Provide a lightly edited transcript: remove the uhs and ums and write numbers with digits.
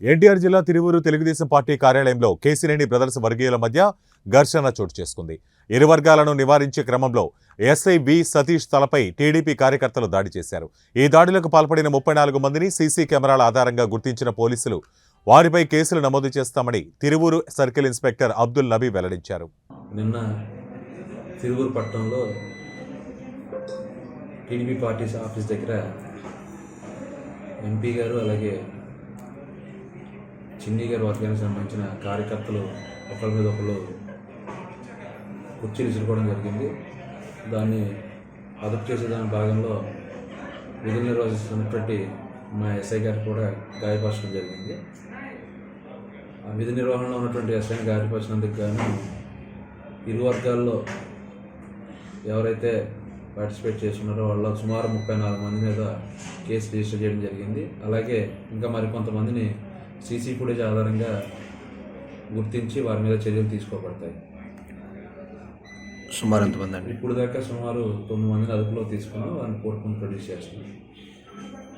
ఎన్టీఆర్ జిల్లా తిరువూరు తెలుగుదేశం పార్టీ కార్యాలయంలో కేసినేని బ్రదర్స్ వర్గీయుల మధ్య ఘర్షణ చోటు చేసుకుంది. ఇరు వర్గాలను నివారించే క్రమంలో ఎస్ఐ వి సతీష్ తలపై టీడీపీ కార్యకర్తలు దాడి చేశారు. ఈ దాడులకు పాల్పడిన 34 మందిని సీసీ కెమెరాల ఆధారంగా గుర్తించిన పోలీసులు వారిపై కేసులు నమోదు చేస్తామని తిరువూరు సర్కిల్ ఇన్స్పెక్టర్ అబ్దుల్ నబీ వెల్లడించారు. నిన్న తిరువూరు పట్టణంలో టీడీపీ పార్టీ ఆఫీస్ దగ్గర ఎంపీ గారు అలాగే చిన్ని గారి వర్గానికి సంబంధించిన కార్యకర్తలు ఒకరి మీద ఒకరు కుర్చీలు ఇసుకోవడం జరిగింది. దాన్ని అదుపు చేసే దాని భాగంలో విధులు నిర్వహిస్తున్నటువంటి మా ఎస్ఐ గారు కూడా గాయపరచడం జరిగింది. ఆ విధి నిర్వహణలో ఉన్నటువంటి ఎస్ఐని గాయపరిచినందుకు గాను ఇరు వర్గాల్లో ఎవరైతే పార్టిసిపేట్ చేస్తున్నారో వాళ్ళ సుమారు 34 మంది మీద కేసు రిజిస్టర్ చేయడం జరిగింది. అలాగే ఇంకా మరికొంతమందిని సీసీ ఫుటేజ్ ఆధారంగా గుర్తించి వారి మీద చర్యలు తీసుకోబడతాయి. సుమారు ఎంతమంది అండి? ఇప్పుడు దాకా సుమారు 9 మందిని అదుపులో తీసుకుని వారిని కోర్టును ప్రొడ్యూస్ చేస్తున్నాం.